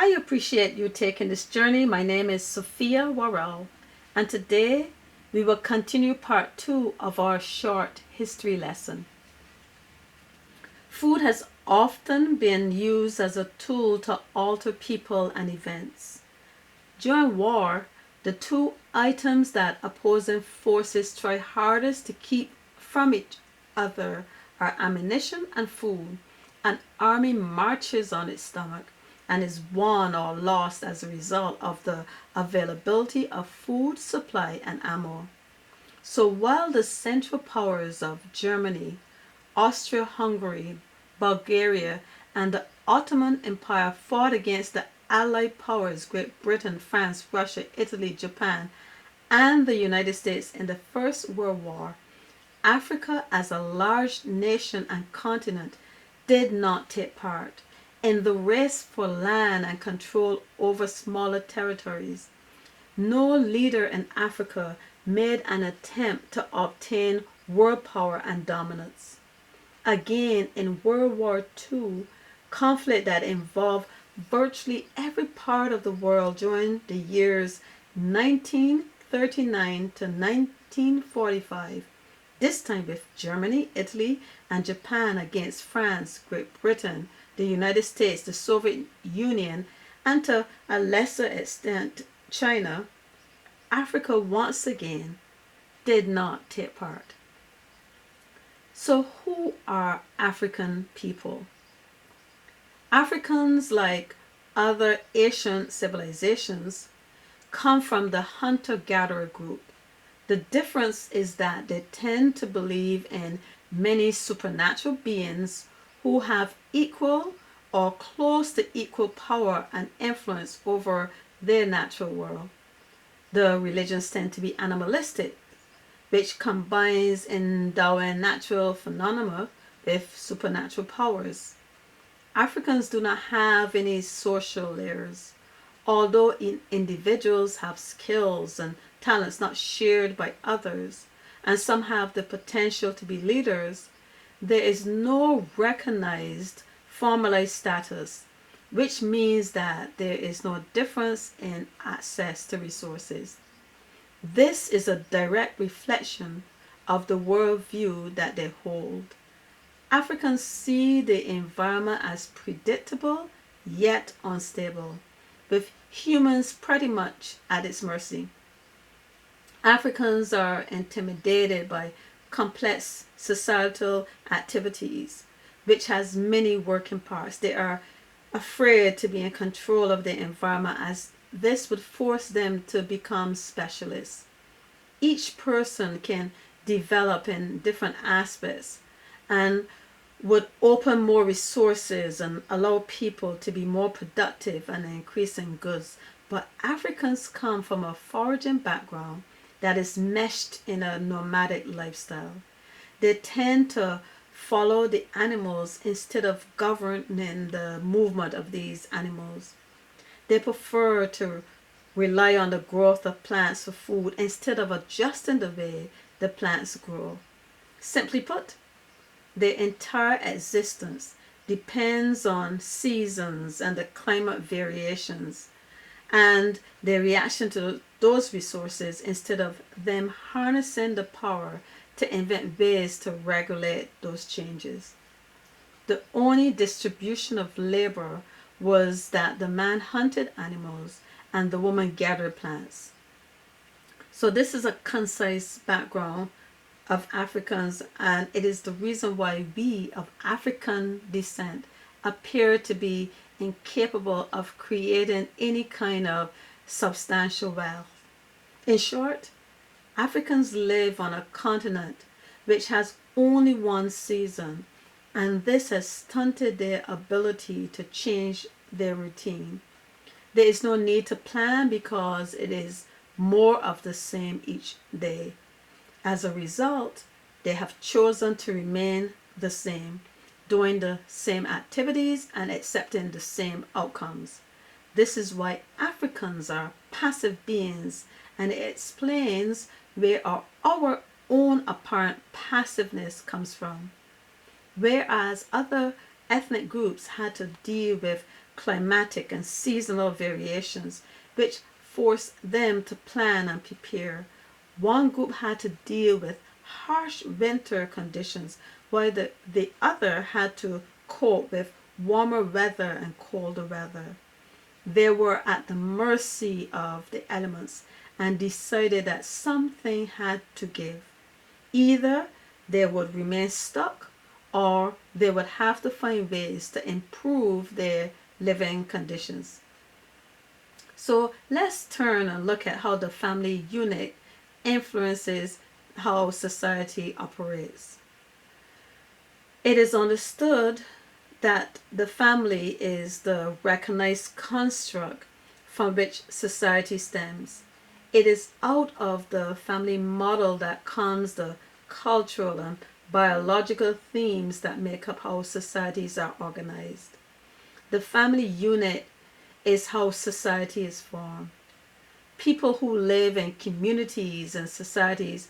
I appreciate you taking this journey. My name is Sophia Worrell, and today we will continue part two of our short history lesson. Food has often been used as a tool to alter people and events. During war, the two items that opposing forces try hardest to keep from each other are ammunition and food. An army marches on its stomach and is won or lost as a result of the availability of food supply and ammo. So while the Central Powers of Germany, Austria-Hungary, Bulgaria, and the Ottoman Empire fought against the Allied powers Great Britain, France, Russia, Italy, Japan, and the United States in the First World War, Africa as a large nation and continent did not take part in the race for land and control over smaller territories. No leader in Africa made an attempt to obtain world power and dominance. Again, in World War II, conflict that involved virtually every part of the world during the years 1939 to 1945, this time with Germany, Italy, and Japan against France, Great Britain, the United States, the Soviet Union, and to a lesser extent China, Africa once again did not take part. So who are African people? Africans, like other Asian civilizations, come from the hunter-gatherer group. The difference is that they tend to believe in many supernatural beings who have equal or close to equal power and influence over their natural world. The religions tend to be animalistic, which combines endowing natural phenomena with supernatural powers. Africans do not have any social layers. Although individuals have skills and talents not shared by others, and some have the potential to be leaders, there is no recognized formalized status, which means that there is no difference in access to resources. This is a direct reflection of the worldview that they hold. Africans see the environment as predictable yet unstable, with humans pretty much at its mercy. Africans are intimidated by complex societal activities, which has many working parts. They are afraid to be in control of the environment, as this would force them to become specialists. Each person can develop in different aspects and would open more resources and allow people to be more productive and increasing goods. But Africans come from a foraging background that is meshed in a nomadic lifestyle. They tend to follow the animals instead of governing the movement of these animals. They prefer to rely on the growth of plants for food instead of adjusting the way the plants grow. Simply put, their entire existence depends on seasons and the climate variations and their reaction to those resources instead of them harnessing the power to invent ways to regulate those changes. The only distribution of labor was that the man hunted animals and the woman gathered plants. So this is a concise background of Africans, and it is the reason why we of African descent appear to be incapable of creating any kind of substantial wealth. In short, Africans live on a continent which has only one season, and this has stunted their ability to change their routine. There is no need to plan because it is more of the same each day. As a result, they have chosen to remain the same, doing the same activities and accepting the same outcomes. This is why Africans are passive beings, and it explains where our own apparent passiveness comes from. Whereas other ethnic groups had to deal with climatic and seasonal variations, which forced them to plan and prepare. One group had to deal with harsh winter conditions, while the other had to cope with warmer weather and colder weather. They were at the mercy of the elements and decided that something had to give. Either they would remain stuck or they would have to find ways to improve their living conditions. So let's turn and look at how the family unit influences how society operates. It is understood that the family is the recognized construct from which society stems. It is out of the family model that comes the cultural and biological themes that make up how societies are organized. The family unit is how society is formed. People who live in communities and societies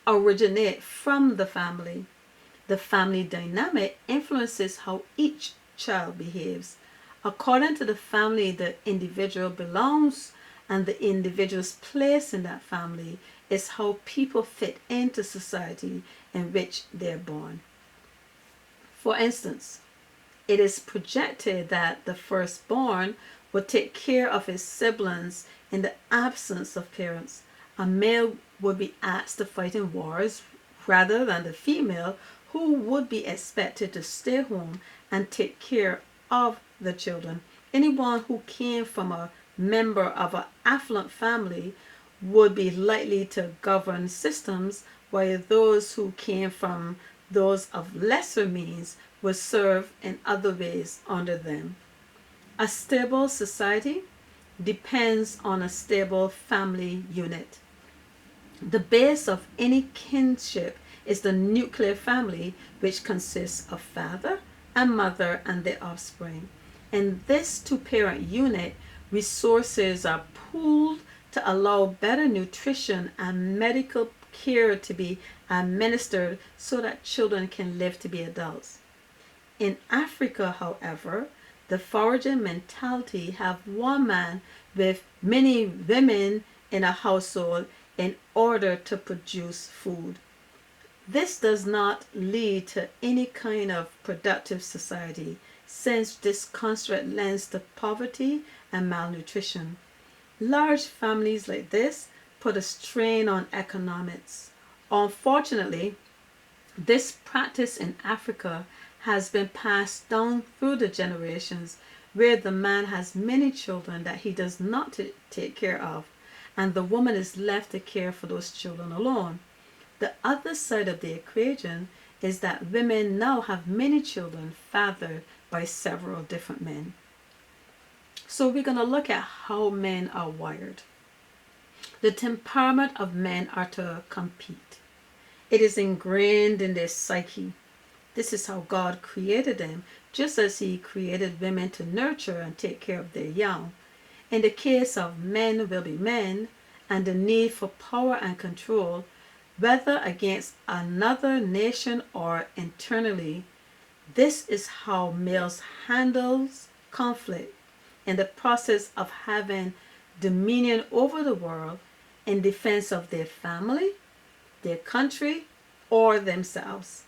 originate from the family. The family dynamic influences how each child behaves. According to the family the individual belongs, and the individual's place in that family is how people fit into society in which they're born. For instance, it is projected that the firstborn will take care of his siblings in the absence of parents. A male would be asked to fight in wars rather than the female, who would be expected to stay home and take care of the children. Anyone who came from a member of an affluent family would be likely to govern systems, while those who came from those of lesser means would serve in other ways under them. A stable society depends on a stable family unit. The base of any kinship is the nuclear family, which consists of father and mother and their offspring. In this two-parent unit, resources are pooled to allow better nutrition and medical care to be administered so that children can live to be adults. In Africa, however, the foraging mentality have one man with many women in a household in order to produce food. This does not lead to any kind of productive society, since this construct lends to poverty and malnutrition. Large families like this put a strain on economics. Unfortunately, this practice in Africa has been passed down through the generations, where the man has many children that he does not take care of, and the woman is left to care for those children alone. The other side of the equation is that women now have many children fathered by several different men. So we're going to look at how men are wired. The temperament of men are to compete. It is ingrained in their psyche. This is how God created them, just as He created women to nurture and take care of their young. In the case of men will be men, and the need for power and control, whether against another nation or internally, this is how males handles conflict in the process of having dominion over the world in defense of their family, their country, or themselves.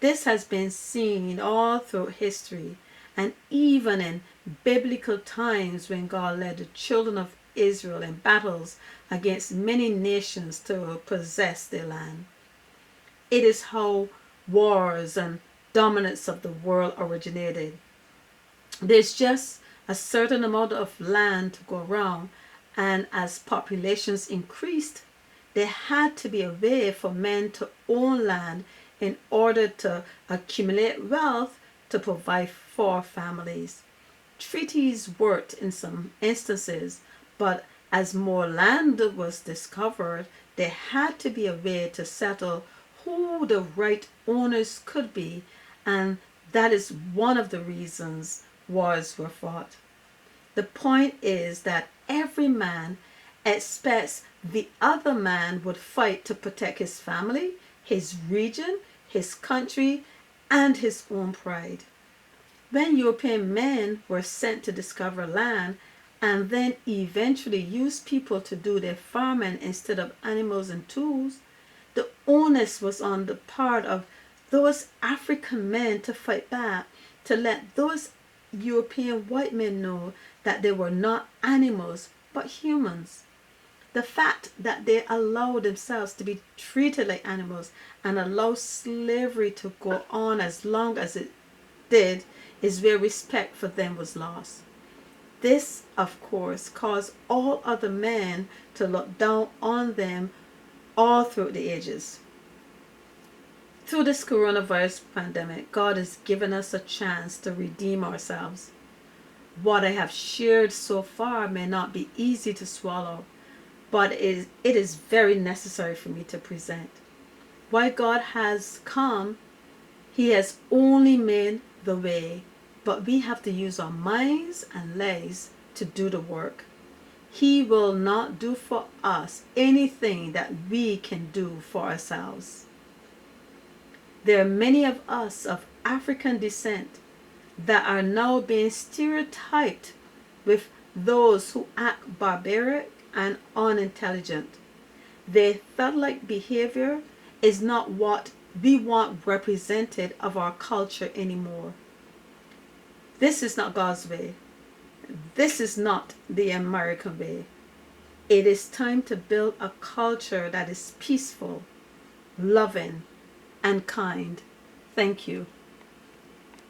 This has been seen all through history, and even in biblical times when God led the children of Israel in battles against many nations to possess their land. It is how wars and dominance of the world originated. There's just a certain amount of land to go around, and as populations increased, there had to be a way for men to own land in order to accumulate wealth to provide for families. Treaties worked in some instances, but as more land was discovered, there had to be a way to settle who the right owners could be, and that is one of the reasons wars were fought. The point is that every man expects the other man would fight to protect his family, his region, his country, and his own pride. When European men were sent to discover land and then eventually used people to do their farming instead of animals and tools, the onus was on the part of those African men to fight back, to let those European white men know that they were not animals but humans. The fact that they allowed themselves to be treated like animals and allowed slavery to go on as long as it did is where respect for them was lost. This, of course, caused all other men to look down on them all through the ages. Through this coronavirus pandemic, God has given us a chance to redeem ourselves. What I have shared so far may not be easy to swallow, but it is very necessary for me to present. Why God has come, He has only made the way, but we have to use our minds and legs to do the work. He will not do for us anything that we can do for ourselves. There are many of us of African descent that are now being stereotyped with those who act barbaric and unintelligent. Their thug-like behavior is not what we want represented of our culture anymore. This is not God's way. This is not the American way. It is time to build a culture that is peaceful, loving, and kind. Thank you.